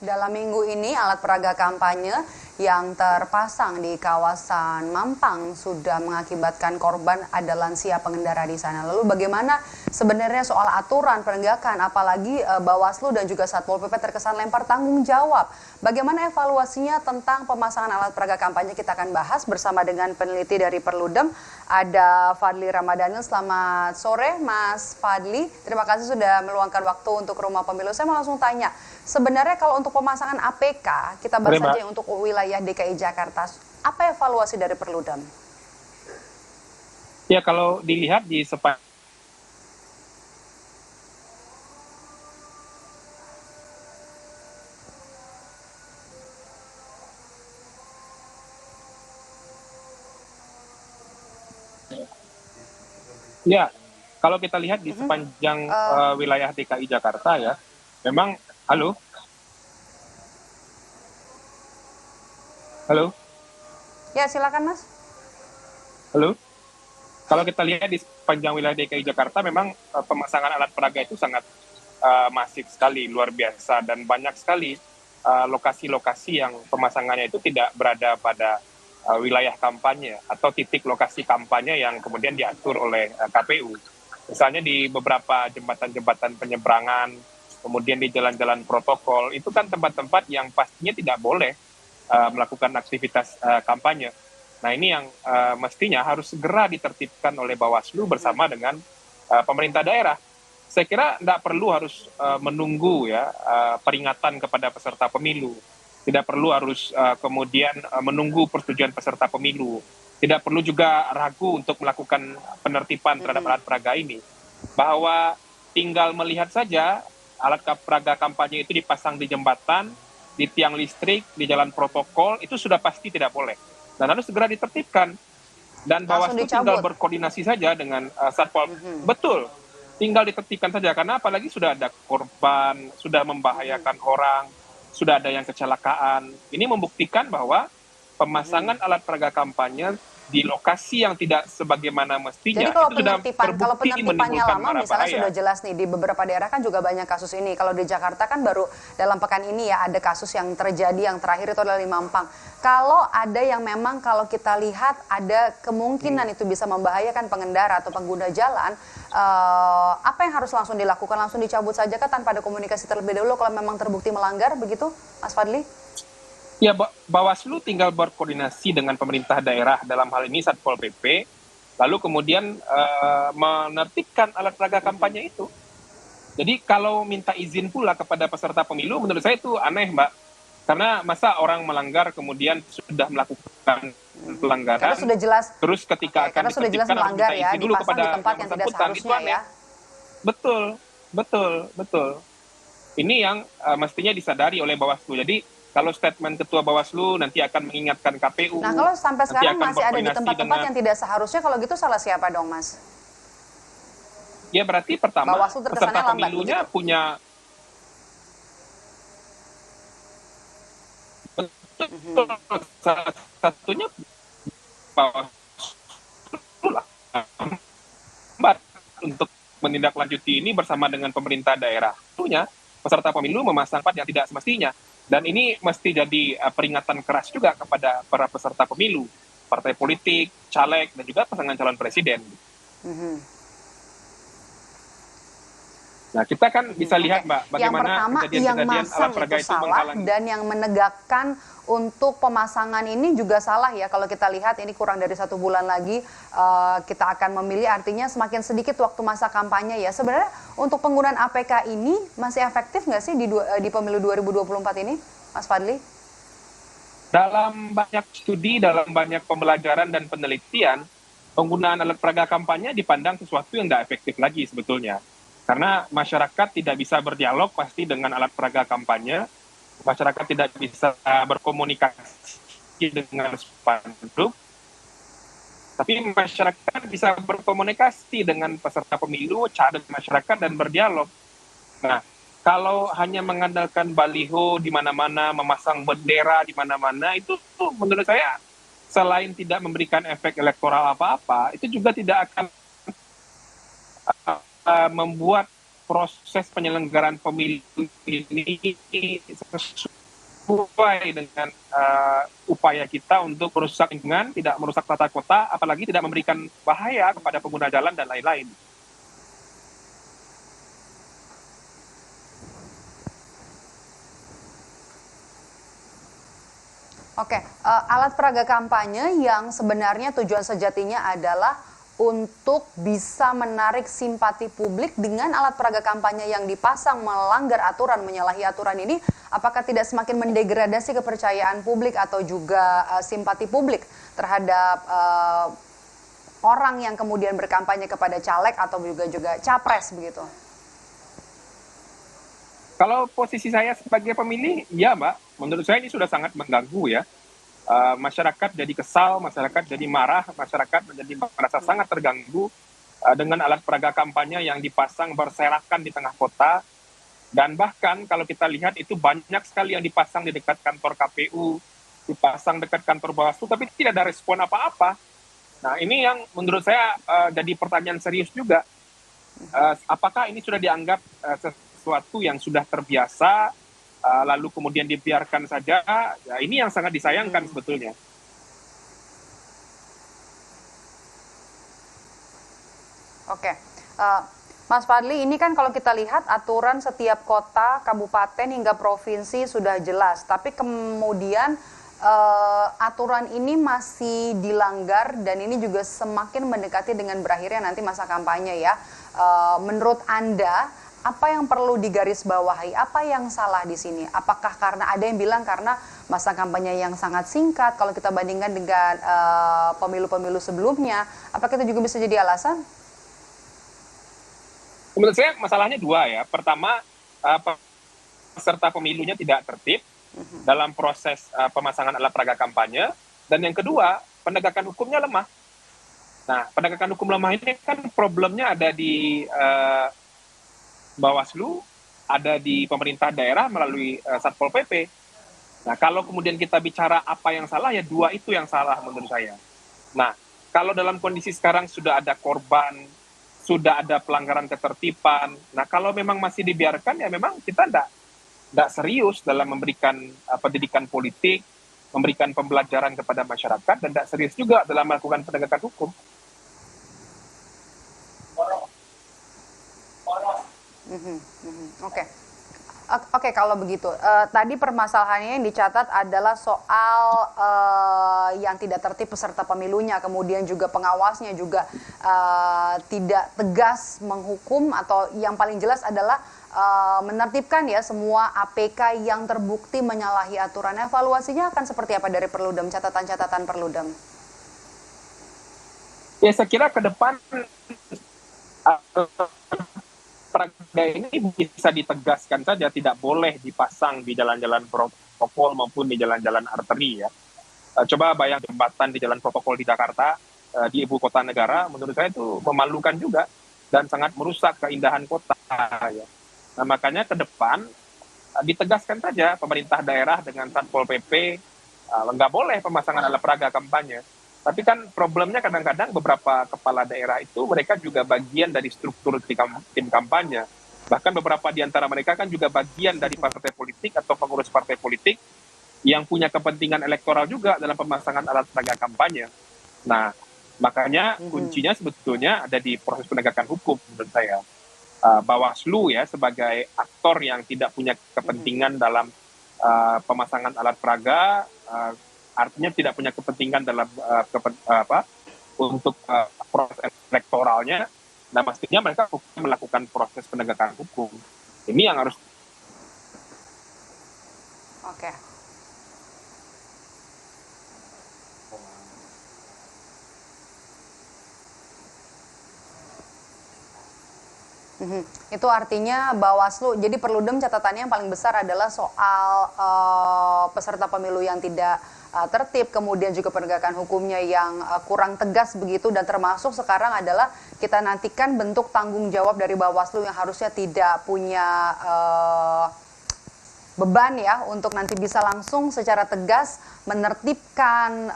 Dalam minggu ini, alat peraga kampanye yang terpasang di kawasan Mampang sudah mengakibatkan korban ada lansia pengendara di sana. Lalu bagaimana sebenarnya soal aturan penegakan, apalagi Bawaslu dan juga Satpol PP terkesan lempar tanggung jawab. Bagaimana evaluasinya tentang pemasangan alat peraga kampanye kita akan bahas bersama dengan peneliti dari Perludem, ada Fadli Ramadhanil. Selamat sore Mas Fadli, terima kasih sudah meluangkan waktu untuk Rumah Pemilu. Saya mau langsung tanya, sebenarnya kalau untuk pemasangan APK, kita bahas saja untuk wilayah DKI Jakarta, apa evaluasi dari Perludem? Ya, kalau dilihat di ya, kalau kita lihat di sepanjang wilayah DKI Jakarta ya, memang halo, halo, Ya, silakan Mas. halo. Kalau kita lihat di sepanjang wilayah DKI Jakarta, memang pemasangan alat peraga itu sangat masif sekali, luar biasa, dan banyak sekali lokasi-lokasi yang pemasangannya itu tidak berada pada wilayah kampanye atau titik lokasi kampanye yang kemudian diatur oleh KPU. Misalnya di beberapa jembatan-jembatan penyeberangan, kemudian di jalan-jalan protokol, itu kan tempat-tempat yang pastinya tidak boleh melakukan aktivitas kampanye. Nah, ini yang mestinya harus segera ditertibkan oleh Bawaslu bersama dengan pemerintah daerah. Saya kira tidak perlu harus menunggu ya peringatan kepada peserta pemilu. Tidak perlu harus kemudian menunggu persetujuan peserta pemilu. Tidak perlu juga ragu untuk melakukan penertiban terhadap alat peraga ini. Bahwa tinggal melihat saja alat peraga kampanye itu dipasang di jembatan, di tiang listrik, di jalan protokol, itu sudah pasti tidak boleh. Dan harus segera ditertibkan. Dan Bawaslu tinggal berkoordinasi saja dengan Satpol. Betul, tinggal ditertibkan saja. Karena apalagi sudah ada korban, sudah membahayakan orang, sudah ada yang kecelakaan. Ini membuktikan bahwa pemasangan alat peraga kampanye di lokasi yang tidak sebagaimana mestinya. Jadi kalau itu sudah kalau penertibannya lama, misalnya bahaya. sudah jelas nih, di beberapa daerah kan juga banyak kasus ini. Kalau di Jakarta kan baru dalam pekan ini ya ada kasus yang terjadi, yang terakhir itu adalah di Mampang. Kalau ada yang memang kalau kita lihat ada kemungkinan itu bisa membahayakan pengendara atau pengguna jalan, apa yang harus langsung dilakukan? Langsung dicabut saja kah tanpa ada komunikasi terlebih dahulu kalau memang terbukti melanggar, begitu Mas Fadli? Ya, Bawaslu tinggal berkoordinasi dengan pemerintah daerah, dalam hal ini Satpol PP, lalu kemudian menertibkan alat peraga kampanye itu. Jadi kalau minta izin pula kepada peserta pemilu, menurut saya itu aneh, Mbak. Karena masa orang melanggar kemudian sudah melakukan pelanggaran, karena sudah jelas, terus ketika akan sudah jelas melanggar ya, dulu dipasang kepada di tempat yang tidak seharusnya ya. Betul, betul, betul. Ini yang mestinya disadari oleh Bawaslu. Jadi kalau statement Ketua Bawaslu nanti akan mengingatkan KPU. Nah, kalau sampai sekarang masih ada di tempat-tempat dengan, yang tidak seharusnya, kalau gitu salah siapa dong, Mas? Ya berarti pertama peserta lambat, pemilunya begitu? punya betul, salah satunya Bawaslu lambat untuk menindaklanjuti ini bersama dengan pemerintah daerah. Tentunya peserta pemilu memasang tempat yang tidak semestinya. Dan ini mesti jadi peringatan keras juga kepada para peserta pemilu, partai politik, caleg, dan juga pasangan calon presiden. Nah, kita kan bisa lihat, Mbak, bagaimana kejadian-kejadian alat peraga itu menghalangi. Dan yang menegakkan untuk pemasangan ini juga salah ya. Kalau kita lihat ini kurang dari 1 bulan lagi kita akan memilih, artinya semakin sedikit waktu masa kampanye ya. Sebenarnya untuk penggunaan APK ini masih efektif nggak sih di pemilu 2024 ini, Mas Fadli? Dalam banyak studi, dalam banyak pembelajaran dan penelitian, penggunaan alat peraga kampanye dipandang sesuatu yang tidak efektif lagi sebetulnya. Karena masyarakat tidak bisa berdialog pasti dengan alat peraga kampanye, masyarakat tidak bisa berkomunikasi dengan spanduk, tapi masyarakat bisa berkomunikasi dengan peserta pemilu, caleg masyarakat, dan berdialog. Nah, kalau hanya mengandalkan baliho di mana-mana, memasang bendera di mana-mana, itu menurut saya selain tidak memberikan efek elektoral apa-apa, itu juga tidak akan membuat proses penyelenggaraan pemilu ini sesuai dengan upaya kita untuk merusak lingkungan, tidak merusak tata kota, apalagi tidak memberikan bahaya kepada pengguna jalan dan lain-lain. Oke, alat peraga kampanye yang sebenarnya tujuan sejatinya adalah untuk bisa menarik simpati publik dengan alat peraga kampanye yang dipasang melanggar aturan, menyalahi aturan ini, apakah tidak semakin mendegradasi kepercayaan publik atau juga simpati publik terhadap orang yang kemudian berkampanye kepada caleg atau juga capres begitu? Kalau posisi saya sebagai pemilih, ya Mbak, menurut saya ini sudah sangat mengganggu ya. Masyarakat jadi kesal, masyarakat jadi marah, masyarakat menjadi merasa sangat terganggu dengan alat peraga kampanye yang dipasang berserakan di tengah kota. Dan bahkan kalau kita lihat itu banyak sekali yang dipasang di dekat kantor KPU, dipasang dekat kantor Bawaslu, tapi tidak ada respon apa-apa. Nah ini yang menurut saya jadi pertanyaan serius juga. Apakah ini sudah dianggap sesuatu yang sudah terbiasa, lalu kemudian dibiarkan saja? Ya, ini yang sangat disayangkan sebetulnya. Oke, Mas Fadli, ini kan kalau kita lihat aturan setiap kota, kabupaten hingga provinsi sudah jelas, tapi kemudian aturan ini masih dilanggar dan ini juga semakin mendekati dengan berakhirnya nanti masa kampanye ya. Menurut Anda, apa yang perlu digarisbawahi? Apa yang salah di sini? Apakah karena ada yang bilang karena masa kampanye yang sangat singkat kalau kita bandingkan dengan pemilu-pemilu sebelumnya? Apakah itu juga bisa jadi alasan? Menurut saya masalahnya dua ya. Pertama, peserta pemilunya tidak tertib dalam proses pemasangan alat peraga kampanye. Dan yang kedua, penegakan hukumnya lemah. Nah, penegakan hukum lemah ini kan problemnya ada di Bawaslu, ada di pemerintah daerah melalui Satpol PP. Nah, kalau kemudian kita bicara apa yang salah, ya dua itu yang salah menurut saya. Nah, kalau dalam kondisi sekarang sudah ada korban, sudah ada pelanggaran ketertiban, nah kalau memang masih dibiarkan, ya memang kita tidak serius dalam memberikan pendidikan politik, memberikan pembelajaran kepada masyarakat, dan tidak serius juga dalam melakukan penegakan hukum. Oke, kalau begitu. Tadi permasalahannya yang dicatat adalah soal yang tidak tertib peserta pemilunya, kemudian juga pengawasnya juga tidak tegas menghukum, atau yang paling jelas adalah menertibkan ya semua APK yang terbukti menyalahi aturan. Evaluasinya akan seperti apa dari Perludem, catatan-catatan Perludem? Ya, saya kira ke depan peraga ini bisa ditegaskan saja, tidak boleh dipasang di jalan-jalan protokol maupun di jalan-jalan arteri ya. Coba bayang jembatan di jalan protokol di Jakarta, di ibu kota negara, menurut saya itu memalukan juga dan sangat merusak keindahan kota ya. Nah, makanya ke depan ditegaskan saja pemerintah daerah dengan Satpol PP, nggak boleh pemasangan alat peraga kampanye. Tapi kan problemnya kadang-kadang beberapa kepala daerah itu mereka juga bagian dari struktur tim kampanye. Bahkan beberapa di antara mereka kan juga bagian dari partai politik atau pengurus partai politik yang punya kepentingan elektoral juga dalam pemasangan alat peraga kampanye. Nah, makanya kuncinya sebetulnya ada di proses penegakan hukum menurut saya. Bawaslu ya sebagai aktor yang tidak punya kepentingan dalam pemasangan alat peraga, artinya tidak punya kepentingan dalam untuk proses elektoralnya. Nah, mestinya mereka melakukan proses penegakan hukum. Ini yang harus. Oke. Itu artinya Bawaslu, jadi Perludem catatannya yang paling besar adalah soal peserta pemilu yang tidak tertib, kemudian juga penegakan hukumnya yang kurang tegas begitu, dan termasuk sekarang adalah kita nantikan bentuk tanggung jawab dari Bawaslu yang harusnya tidak punya beban ya untuk nanti bisa langsung secara tegas menertibkan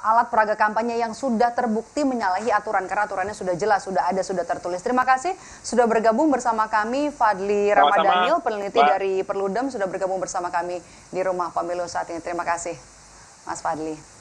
alat peraga kampanye yang sudah terbukti menyalahi aturan, karena aturannya sudah jelas, sudah ada, sudah tertulis. Terima kasih sudah bergabung bersama kami, Fadli Ramadhanil, peneliti dari Perludem, sudah bergabung bersama kami di Rumah Pemilu saat ini. Terima kasih, Mas Fadli.